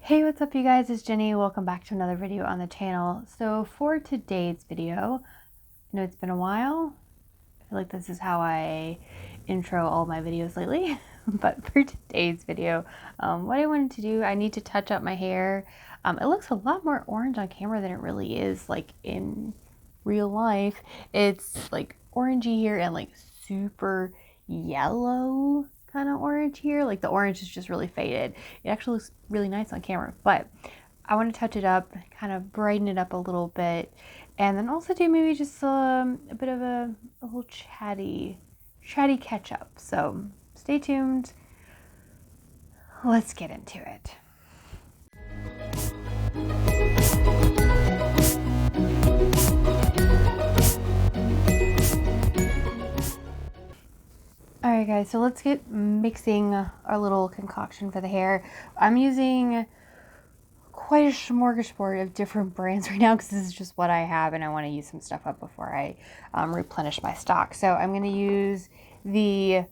Hey, what's up you guys? It's Jenny. Welcome back to another video on the channel. So for today's video, I know it's been a while. I feel like this is how I intro all my videos lately. But for today's video, what I wanted to do, I need to touch up my hair. It looks a lot more orange on camera than it really is like in real life. It's like orangey here and like super yellow kind of orange here. Like the orange is just really faded. It actually looks really nice on camera, but I want to touch it up, kind of brighten it up a little bit, and then also do maybe just a bit of a little chatty catch up. So stay tuned. Let's get into it. Alright guys, so let's get mixing our little concoction for the hair. I'm using quite a smorgasbord of different brands right now because this is just what I have and I want to use some stuff up before I replenish my stock. So I'm going to use the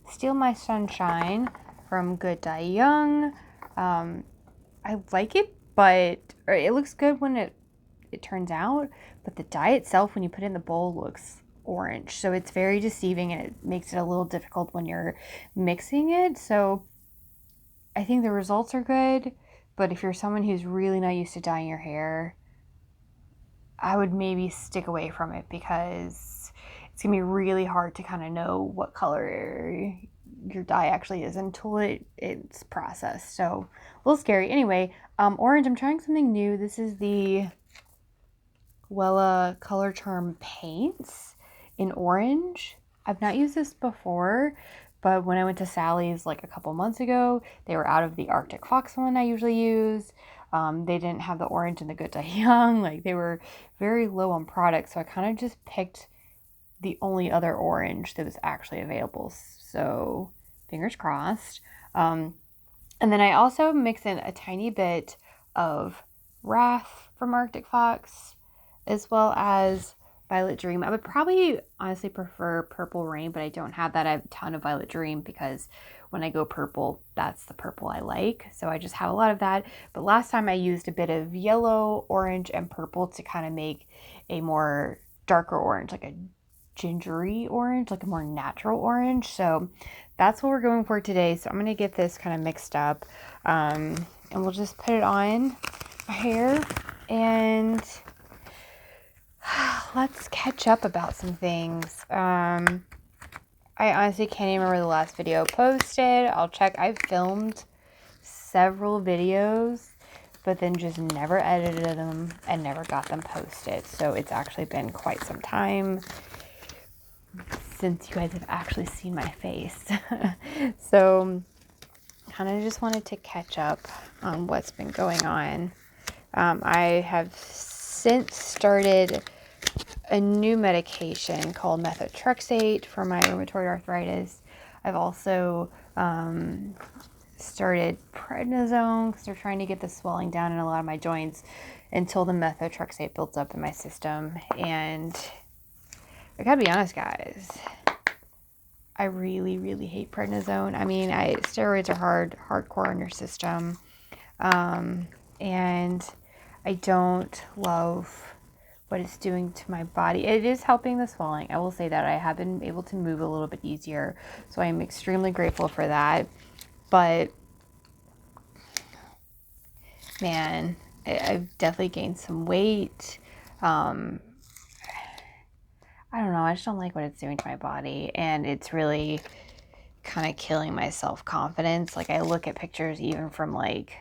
Steal My Sunshine from Good Die Young. I like it, but it looks good when it turns out, but the dye itself when you put it in the bowl looks orange, so it's very deceiving and it makes it a little difficult when you're mixing it. So I think the results are good, but if you're someone who's really not used to dyeing your hair, I would maybe stick away from it because it's gonna be really hard to kind of know what color your dye actually is until it's processed. So a little scary. Anyway, orange, I'm trying something new. This is the Wella Color Charm paints in orange. I've not used this before, but when I went to Sally's like a couple months ago, they were out of the Arctic Fox one I usually use. They didn't have the orange and the Good Die Young. Like they were very low on product, so I kind of just picked the only other orange that was actually available. So fingers crossed. And then I also mix in a tiny bit of Wrath from Arctic Fox, as well as Violet Dream. I would probably honestly prefer Purple Rain, but I don't have that. I have a ton of Violet Dream because when I go purple, that's the purple I like. So I just have a lot of that. But last time I used a bit of yellow, orange, and purple to kind of make a more darker orange, like a gingery orange, like a more natural orange. So that's what we're going for today. So I'm going to get this kind of mixed up, and we'll just put it on my hair and let's catch up about some things. I honestly can't even remember the last video posted. I'll check. I've filmed several videos, but then just never edited them and never got them posted. So it's actually been quite some time since you guys have actually seen my face. So kind of just wanted to catch up on what's been going on. I have since started a new medication called methotrexate for my rheumatoid arthritis. I've also started prednisone because they're trying to get the swelling down in a lot of my joints until the methotrexate builds up in my system. And I gotta be honest, guys, I really hate prednisone. I mean, steroids are hardcore in your system, and I don't love what it's doing to my body. It is helping the swelling. I will say that I have been able to move a little bit easier, so I am extremely grateful for that. But man, I've definitely gained some weight. I don't know. I just don't like what it's doing to my body, and it's really kind of killing my self-confidence. Like I look at pictures even from like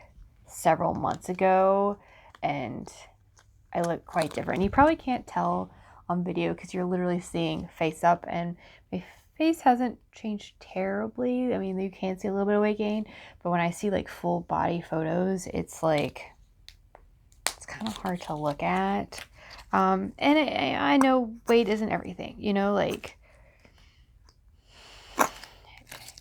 several months ago, and I look quite different. You probably can't tell on video because you're literally seeing face up, and my face hasn't changed terribly. I mean, you can see a little bit of weight gain, but when I see like full body photos, it's like, it's kind of hard to look at. And I know weight isn't everything, you know, like,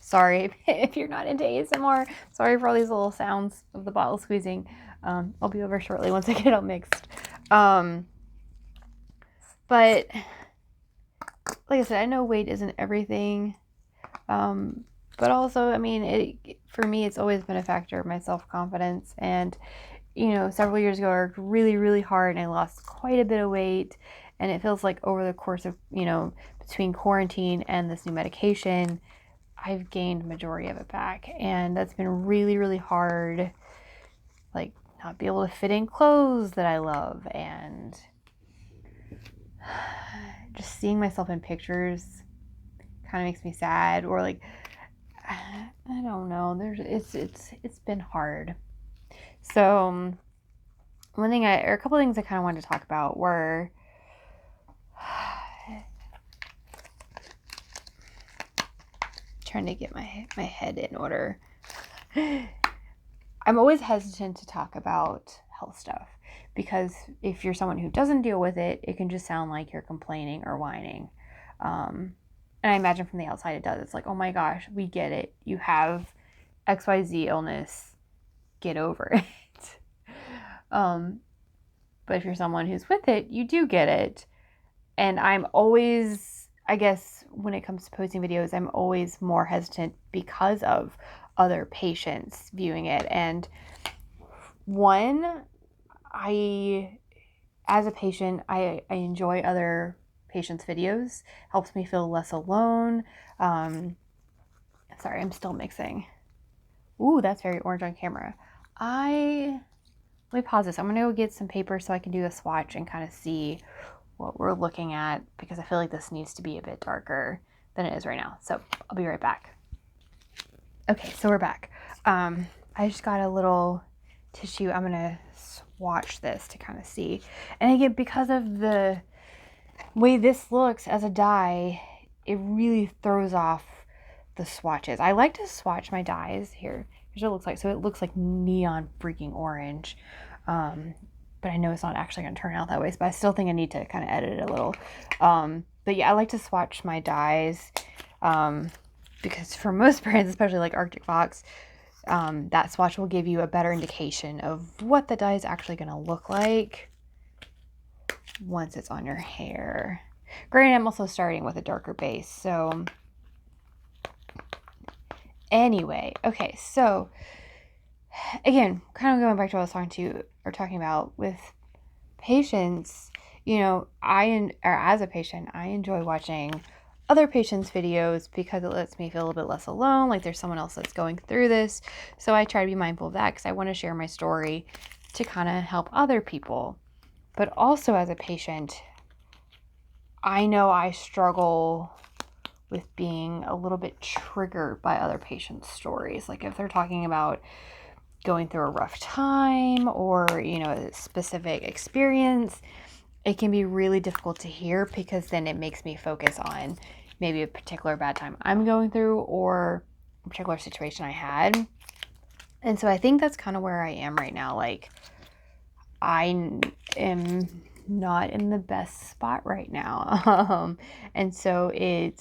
sorry if you're not into ASMR. Sorry for all these little sounds of the bottle squeezing. I'll be over shortly once I get it all mixed. But like I said, I know weight isn't everything. But also, I mean, for me, it's always been a factor of my self-confidence. And, several years ago, I worked really, really hard and I lost quite a bit of weight. And it feels like over the course of, between quarantine and this new medication, I've gained majority of it back. And that's been really, really hard. Like, not be able to fit in clothes that I love, and just seeing myself in pictures kind of makes me sad, or like, I don't know. It's been hard. So a couple of things I kind of wanted to talk about were trying to get my head in order. I'm always hesitant to talk about health stuff because if you're someone who doesn't deal with it, it can just sound like you're complaining or whining. And I imagine from the outside it does. It's like, oh my gosh, we get it. You have XYZ illness. Get over it. But if you're someone who's with it, you do get it. And I'm always, I guess, when it comes to posting videos, I'm always more hesitant because of other patients viewing it. And as a patient, I enjoy other patients' videos. Helps me feel less alone. Sorry, I'm still mixing. Ooh, that's very orange on camera. Let me pause this. I'm going to go get some paper so I can do a swatch and kind of see what we're looking at, because I feel like this needs to be a bit darker than it is right now. So I'll be right back. Okay, so we're back. I just got a little tissue. I'm going to swatch this to kind of see. And again, because of the way this looks as a dye, it really throws off the swatches. I like to swatch my dyes. Here's what it looks like. So it looks like neon freaking orange. But I know it's not actually going to turn out that way. But I still think I need to kind of edit it a little. But yeah, I like to swatch my dyes. Because for most brands, especially like Arctic Fox, that swatch will give you a better indication of what the dye is actually going to look like once it's on your hair. Granted, I'm also starting with a darker base. So anyway, okay, so again, kind of going back to what I was talking about with patients, as a patient, I enjoy watching other patients' videos because it lets me feel a little bit less alone, like there's someone else that's going through this. So I try to be mindful of that because I want to share my story to kind of help other people. But also as a patient, I know I struggle with being a little bit triggered by other patients' stories. Like if they're talking about going through a rough time or, a specific experience, it can be really difficult to hear because then it makes me focus on maybe a particular bad time I'm going through or a particular situation I had. And so I think that's kind of where I am right now. Like I am not in the best spot right now. And so I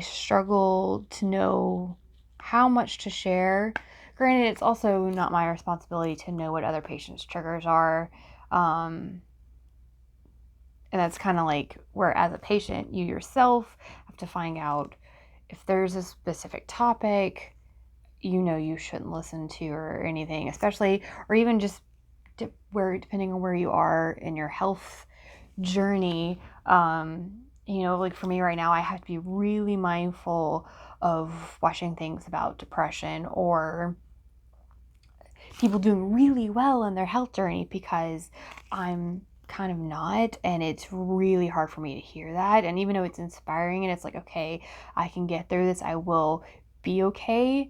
struggle to know how much to share. Granted, it's also not my responsibility to know what other patients' triggers are. And that's kind of like where, as a patient, you yourself have to find out if there's a specific topic you shouldn't listen to or anything, especially, or even just depending on where you are in your health journey. Like for me right now, I have to be really mindful of watching things about depression or people doing really well in their health journey because I'm kind of not, and it's really hard for me to hear that. And even though it's inspiring and it's like, okay, I can get through this, I will be okay.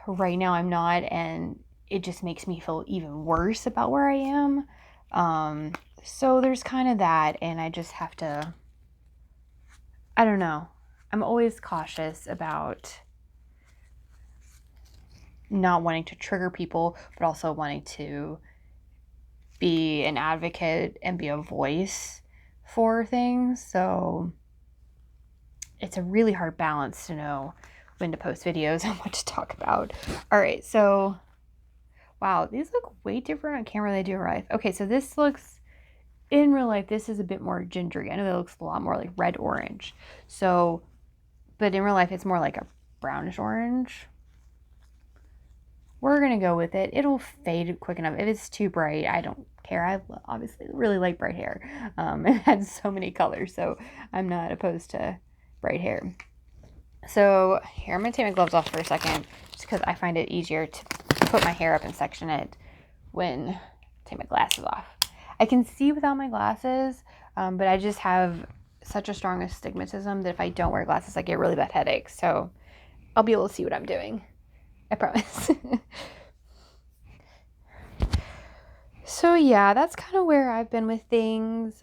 Right now I'm not, and it just makes me feel even worse about where I am. So there's kind of that, and I just have to, I don't know. I'm always cautious about not wanting to trigger people, but also wanting to be an advocate and be a voice for things. So it's a really hard balance to know when to post videos and what to talk about. All right, so wow, these look way different on camera than they do in real life. Okay, so this looks, in real life, this is a bit more gingery. I know that looks a lot more like red orange. So but in real life it's more like a brownish orange. We're going to go with it. It'll fade quick enough. If it's too bright, I don't care. I obviously really like bright hair. It has so many colors, so I'm not opposed to bright hair. So here, I'm going to take my gloves off for a second, just because I find it easier to put my hair up and section it when I take my glasses off. I can see without my glasses, but I just have such a strong astigmatism that if I don't wear glasses, I get really bad headaches. So I'll be able to see what I'm doing. I promise. So yeah, that's kind of where I've been with things.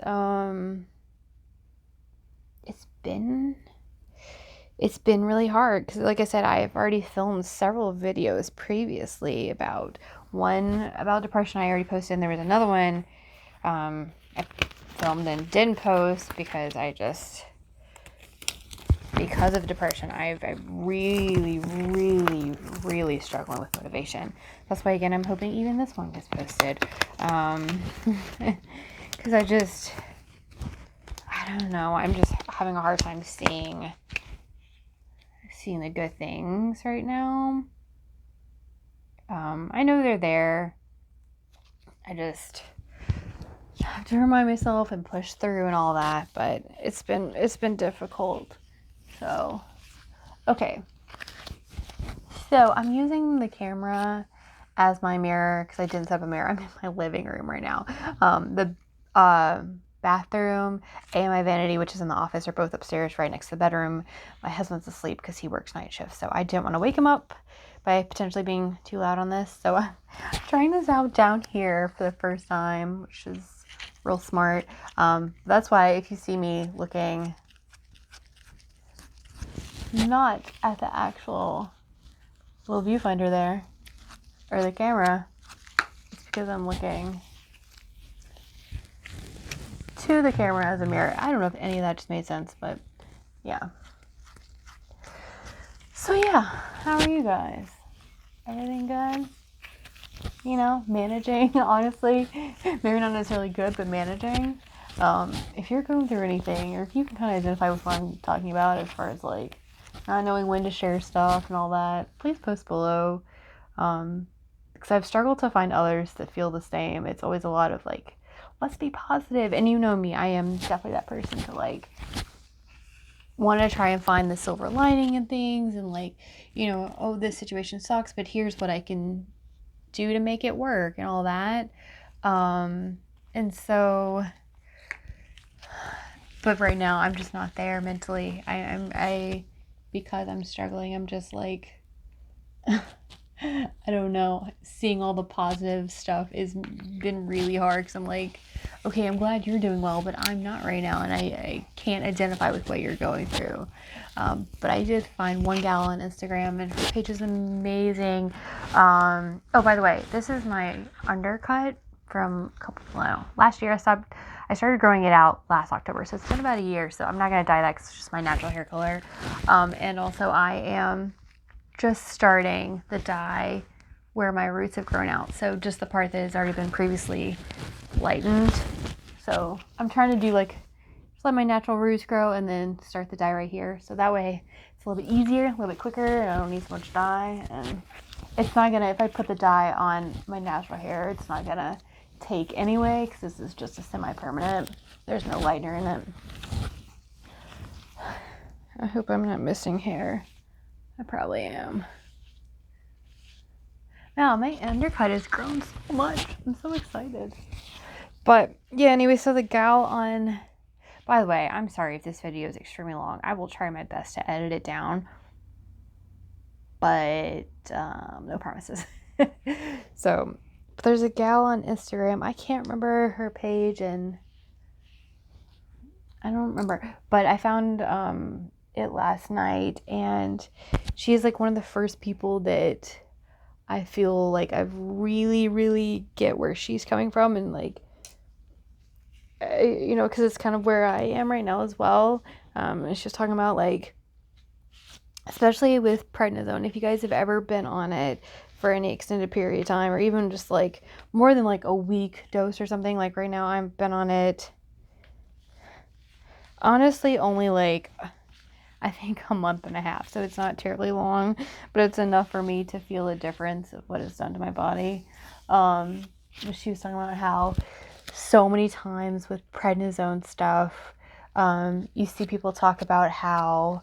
It's been really hard because, like I said, I've already filmed several videos previously about one about depression. I already posted, and there was another one I filmed and didn't post because because of depression, I'm really, really, really struggling with motivation. That's why, again, I'm hoping even this one gets posted. Because I don't know. I'm just having a hard time seeing the good things right now. I know they're there. I just have to remind myself and push through and all that. But it's been difficult. So, okay. So I'm using the camera as my mirror because I didn't set up a mirror. I'm in my living room right now. The bathroom and my vanity, which is in the office, are both upstairs right next to the bedroom. My husband's asleep because he works night shift, so I didn't want to wake him up by potentially being too loud on this. So I'm trying this out down here for the first time, which is real smart. That's why if you see me looking not at the actual little viewfinder there, or the camera, it's because I'm looking to the camera as a mirror. I don't know if any of that just made sense, but yeah. So yeah, how are you guys? Everything good? You know, managing, honestly. Maybe not necessarily good, but managing. If you're going through anything, or if you can kind of identify with what I'm talking about as far as like not knowing when to share stuff and all that, please post below. Because I've struggled to find others that feel the same. It's always a lot of like, let's be positive. And you know me, I am definitely that person to like want to try and find the silver lining in things and like, you know, oh, this situation sucks, but here's what I can do to make it work and all that. And so, but right now I'm just not there mentally. Because I'm struggling, I'm just like, I don't know, seeing all the positive stuff has been really hard because I'm like, okay, I'm glad you're doing well, but I'm not right now, and I can't identify with what you're going through. But I did find one gal on Instagram, and her page is amazing. Oh, by the way, this is my undercut from last year. I started growing it out last October, so it's been about a year, so I'm not going to dye that because it's just my natural hair color. And also I am just starting the dye where my roots have grown out, so just the part that has already been previously lightened. So I'm trying to do like just let my natural roots grow and then start the dye right here, so that way it's a little bit easier, a little bit quicker, and I don't need so much dye. And it's not gonna, if I put the dye on my natural hair, it's not gonna take anyway because this is just a semi-permanent. There's no lightener in it. I hope I'm not missing hair. I probably am. Wow, my undercut has grown so much. I'm so excited. But yeah, anyway, so the gal on, by the way, I'm sorry if this video is extremely long. I will try my best to edit it down, but no promises. So there's a gal on Instagram. I can't remember her page, and I don't remember, but I found it last night, and she's like one of the first people that I feel like I really, really get where she's coming from, and like, you know, because it's kind of where I am right now as well. And she's talking about like, especially with prednisone, if you guys have ever been on it for any extended period of time, or even just like more than like a week dose or something, like right now I've been on it honestly only like I think a month and a half, so it's not terribly long, but it's enough for me to feel a difference of what it's done to my body. She was talking about how so many times with prednisone stuff, you see people talk about how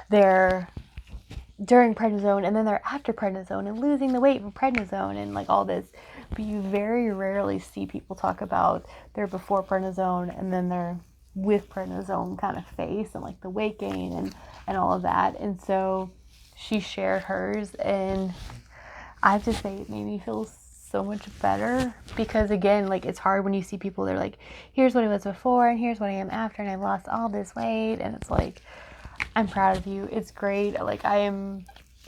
they're during prednisone and then they're after prednisone and losing the weight from prednisone and like all this, but you very rarely see people talk about their before prednisone and then their with prednisone kind of face and like the weight gain and all of that. And so she shared hers, and I have to say it made me feel so much better, because again, like, it's hard when you see people, they're like, here's what I was before and here's what I am after, and I've lost all this weight, and it's like, I'm proud of you. It's great. Like,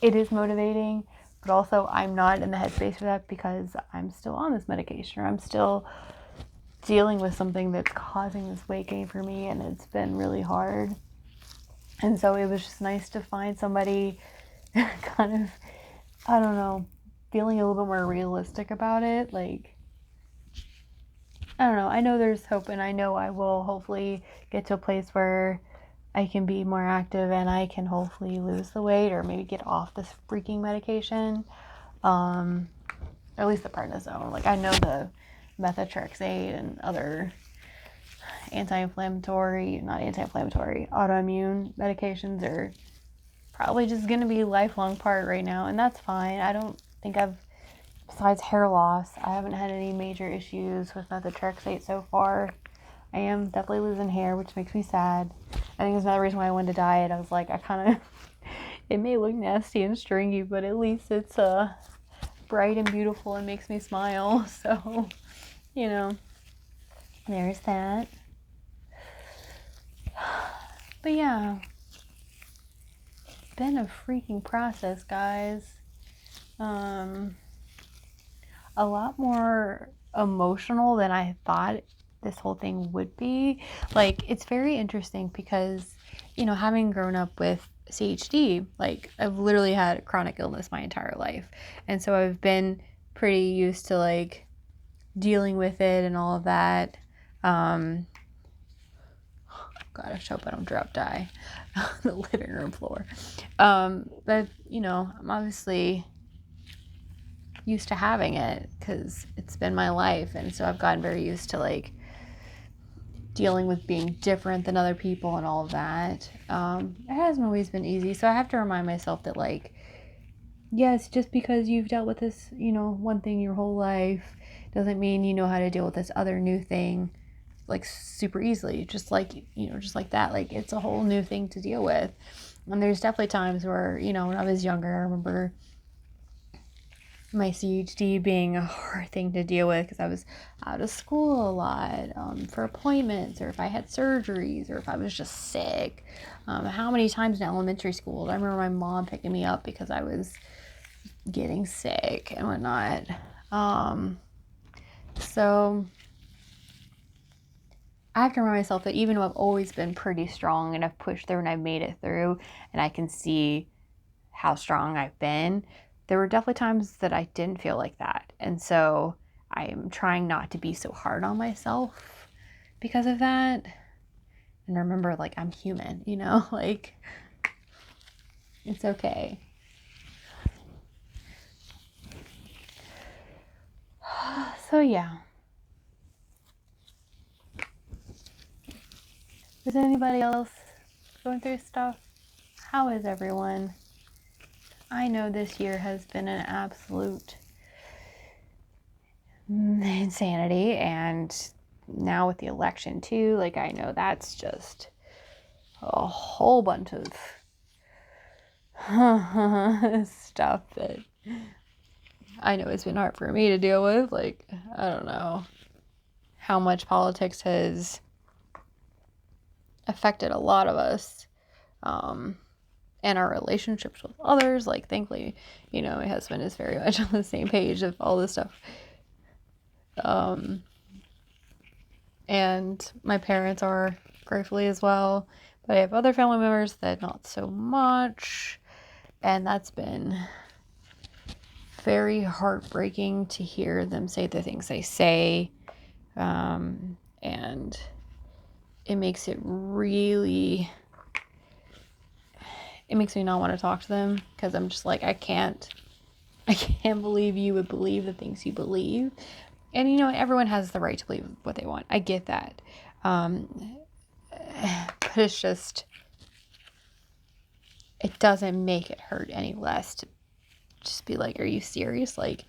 it is motivating, but also I'm not in the headspace for that because I'm still on this medication, or I'm still dealing with something that's causing this weight gain for me, and it's been really hard. And so it was just nice to find somebody kind of, I don't know, feeling a little bit more realistic about it. Like, I don't know. I know there's hope, and I know I will hopefully get to a place where I can be more active and I can hopefully lose the weight or maybe get off this freaking medication. Or at least the prednisone. Like, I know the methotrexate and other autoimmune medications are probably just going to be a lifelong part right now, and that's fine. I don't think besides hair loss, I haven't had any major issues with methotrexate so far. I am definitely losing hair, which makes me sad. I think it's another reason why I went to diet. I was like, it may look nasty and stringy, but at least it's bright and beautiful and makes me smile. So, there's that. But yeah, been a freaking process, guys. A lot more emotional than I thought this whole thing would be. Like, it's very interesting because, having grown up with CHD, like, I've literally had chronic illness my entire life. And so I've been pretty used to, like, dealing with it and all of that. God, I hope I don't drop die on the living room floor. But, I'm obviously used to having it because it's been my life. And so I've gotten very used to, like, dealing with being different than other people and all of that. It hasn't always been easy. So I have to remind myself that, like, yes, just because you've dealt with this, one thing your whole life doesn't mean you know how to deal with this other new thing, like, super easily. Just like that. Like, it's a whole new thing to deal with. And there's definitely times where, when I was younger, I remember my CHD being a hard thing to deal with because I was out of school a lot for appointments, or if I had surgeries, or if I was just sick. How many times in elementary school I remember my mom picking me up because I was getting sick and whatnot. So I have to remind myself that even though I've always been pretty strong and I've pushed through and I've made it through and I can see how strong I've been, there were definitely times that I didn't feel like that. And so I'm trying not to be so hard on myself because of that. And remember, like, I'm human, like, it's okay. So yeah. Is anybody else going through stuff? How is everyone? I know this year has been an absolute insanity, and now with the election too, like, I know that's just a whole bunch of stuff that I know it's been hard for me to deal with. Like, I don't know how much politics has affected a lot of us, and our relationships with others. Like, thankfully, my husband is very much on the same page of all this stuff. And my parents are, gratefully, as well. But I have other family members that not so much. And that's been very heartbreaking to hear them say the things they say. And it makes it really it makes me not want to talk to them, because I'm just like, I can't believe you would believe the things you believe. And you know, everyone has the right to believe what they want. I get that. But it's just, it doesn't make it hurt any less to just be like, are you serious? Like,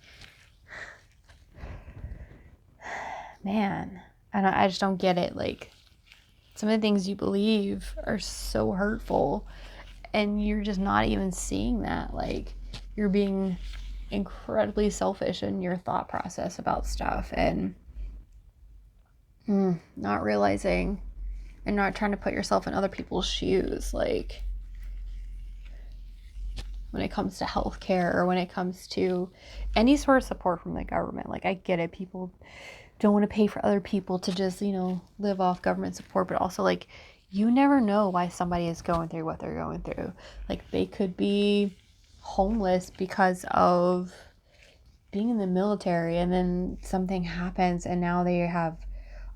man, I just don't get it. Like, some of the things you believe are so hurtful, and you're just not even seeing that. Like, you're being incredibly selfish in your thought process about stuff, and not realizing and not trying to put yourself in other people's shoes. Like, when it comes to healthcare, or when it comes to any sort of support from the government. Like, I get it. People don't want to pay for other people to just, you know, live off government support, but also, like, you never know why somebody is going through what they're going through. Like, they could be homeless because of being in the military, and then something happens and now they have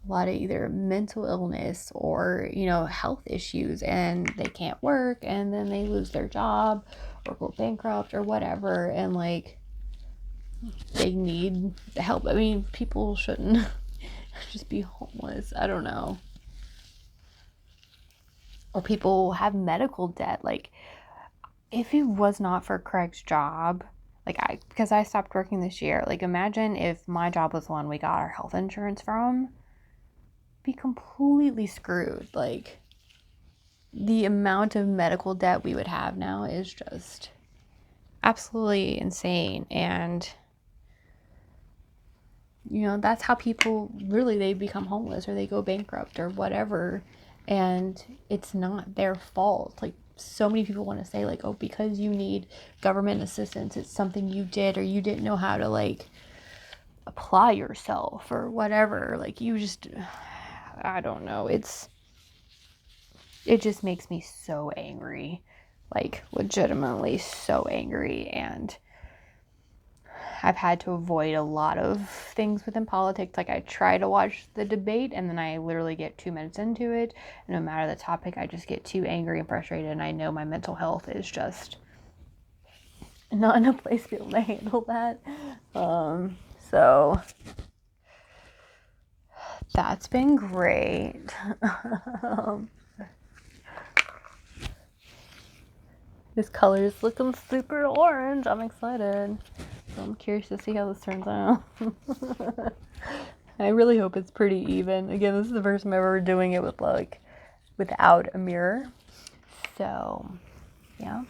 a lot of either mental illness or, you know, health issues, and they can't work, and then they lose their job or go bankrupt or whatever, and like, they need help. I mean, people shouldn't just be homeless. I don't know. Or people have medical debt. Like, if it was not for Craig's job, like, because I stopped working this year, like, imagine if my job was the one we got our health insurance from. Be completely screwed. Like, the amount of medical debt we would have now is just absolutely insane. And you know, that's how people really, they become homeless or they go bankrupt or whatever, and it's not their fault. Like, so many people want to say, like, oh, because you need government assistance, it's something you did, or you didn't know how to, like, apply yourself or whatever. Like, you just, I don't know. It just makes me so angry, like, legitimately so angry. And I've had to avoid a lot of things within politics. Like, I try to watch the debate, and then I literally get 2 minutes into it, and no matter the topic, I just get too angry and frustrated, and I know my mental health is just not in a place to be able to handle that. So that's been great. This color is looking super orange. I'm excited. So I'm curious to see how this turns out. I really hope it's pretty even. Again, this is the first time I'm ever doing it with, like, without a mirror. So, yeah.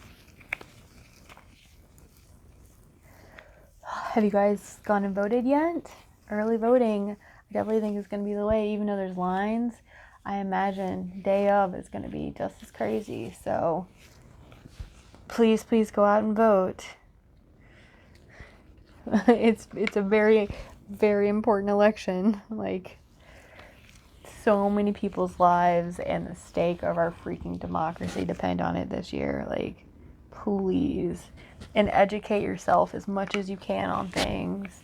Have you guys gone and voted yet? Early voting, I definitely think is going to be the way, even though there's lines. I imagine day of is going to be just as crazy. So, please go out and vote. It's a very, very important election. Like, so many people's lives and the stake of our freaking democracy depend on it this year. Like, please. And educate yourself as much as you can on things.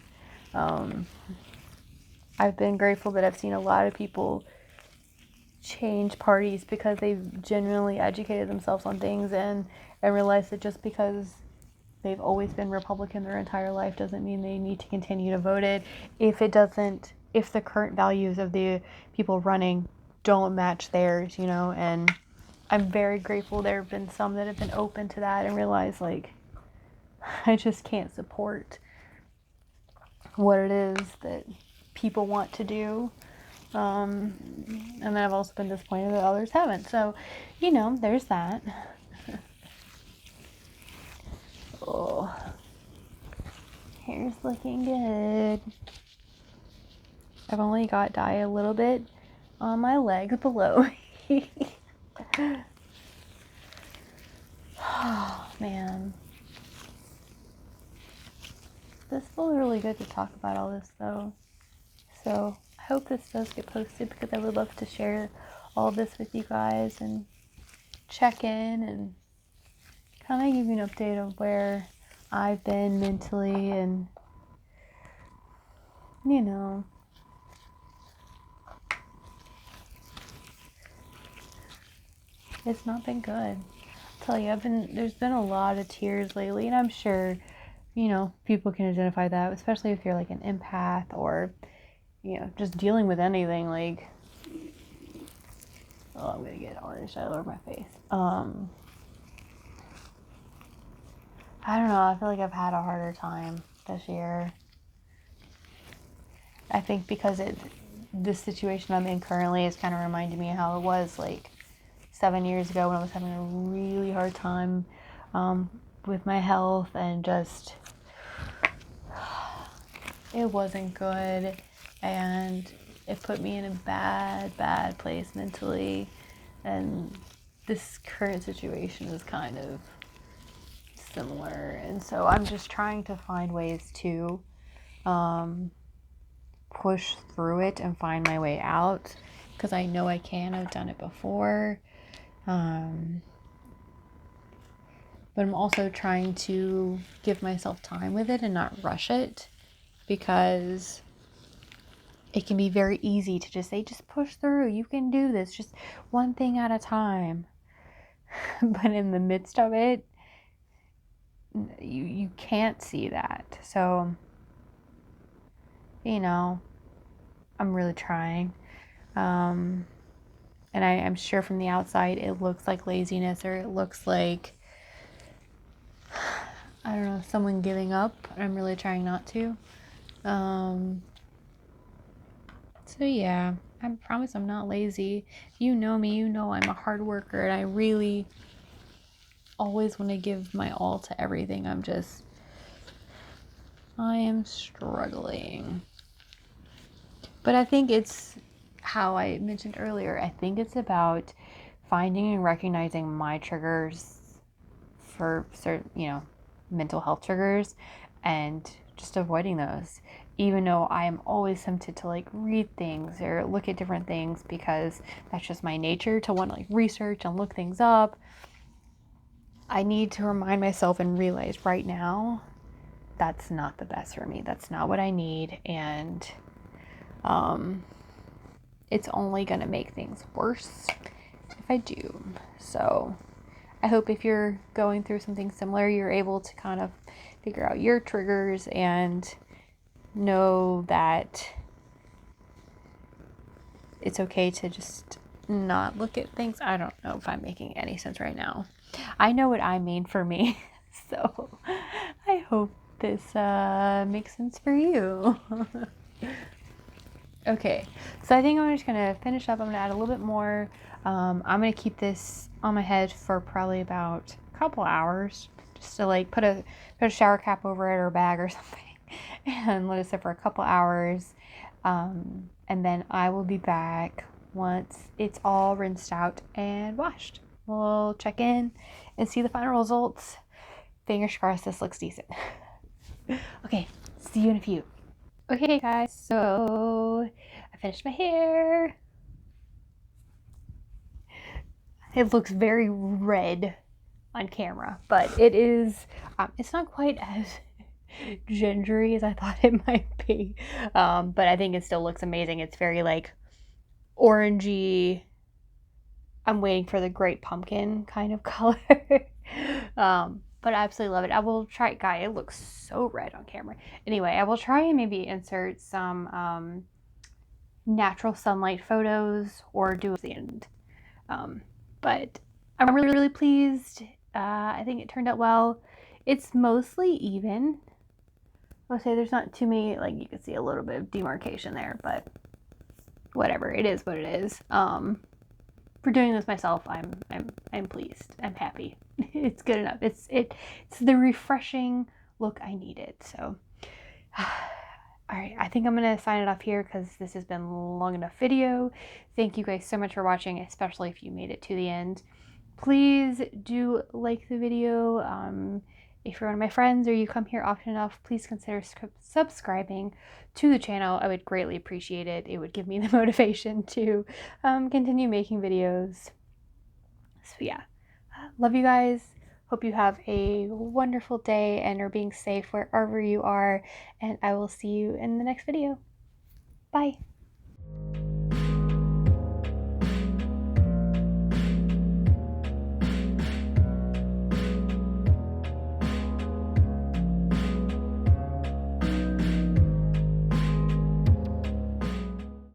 I've been grateful that I've seen a lot of people change parties because they've genuinely educated themselves on things, and realized that just because they've always been Republican their entire life doesn't mean they need to continue to vote it if the current values of the people running don't match theirs, you know. And I'm very grateful there have been some that have been open to that and realize, like, I just can't support what it is that people want to do. And then I've also been disappointed that others haven't. So, you know, there's that. Oh, hair's looking good. I've only got dye a little bit on my legs below. Oh, man. This feels really good to talk about all this, though. So I hope this does get posted, because I would love to share all this with you guys and check in and kind of give you an update of where I've been mentally. And, you know, it's not been good. tell you, there's been a lot of tears lately, and I'm sure, you know, people can identify that, especially if you're like an empath or, you know, just dealing with anything like, oh, I'm gonna get orange all over my face. I don't know, I feel like I've had a harder time this year. I think because this situation I'm in currently is kind of reminding me how it was like 7 years ago when I was having a really hard time with my health, and just it wasn't good, and it put me in a bad place mentally, and this current situation is kind of similar, and so I'm just trying to find ways to push through it and find my way out, because I know I can. I've done it before. But I'm also trying to give myself time with it and not rush it, because it can be very easy to just say, just push through, you can do this, just one thing at a time. But in the midst of it, you can't see that. So, you know, I'm really trying. And I'm sure from the outside it looks like laziness, or it looks like, I don't know, someone giving up. I'm really trying not to. So yeah, I promise I'm not lazy. You know me, you know I'm a hard worker, and I really always want to give my all to everything. I am struggling. But I think it's how I mentioned earlier. I think it's about finding and recognizing my triggers for certain, you know, mental health triggers, and just avoiding those, even though I am always tempted to like read things or look at different things, because that's just my nature to want to like research and look things up. I need to remind myself and realize right now that's not the best for me. That's not what I need, and it's only going to make things worse if I do. So I hope if you're going through something similar, you're able to kind of figure out your triggers and know that it's okay to just not look at things. I don't know if I'm making any sense right now. I know what I mean for me, so I hope this makes sense for you. Okay, so I think I'm just going to finish up. I'm going to add a little bit more. I'm going to keep this on my head for probably about a couple hours, just to like put a shower cap over it or a bag or something, and let it sit for a couple hours. And then I will be back once it's all rinsed out and washed. We'll check in and see the final results. Fingers crossed this looks decent. Okay, see you in a few. Okay guys, so I finished my hair. It looks very red on camera, but it is, it's not quite as gingery as I thought it might be, but I think it still looks amazing. It's very like orangey. I'm waiting for the great pumpkin kind of color. But I absolutely love it. I will try it. Guy, it looks so red on camera. Anyway, I will try and maybe insert some natural sunlight photos or do at the end. But I'm really, really pleased. I think it turned out well. It's mostly even. I'll say there's not too many, like you can see a little bit of demarcation there, but whatever. It is what it is. For doing this myself, I'm pleased. I'm happy. It's good enough. It's the refreshing look I needed. So, all right, I think I'm gonna sign it off here because this has been a long enough video. Thank you guys so much for watching, especially if you made it to the end. Please do like the video. If you're one of my friends or you come here often enough, please consider subscribing to the channel. I would greatly appreciate it. It would give me the motivation to continue making videos. So yeah, love you guys. Hope you have a wonderful day and are being safe wherever you are. And I will see you in the next video. Bye.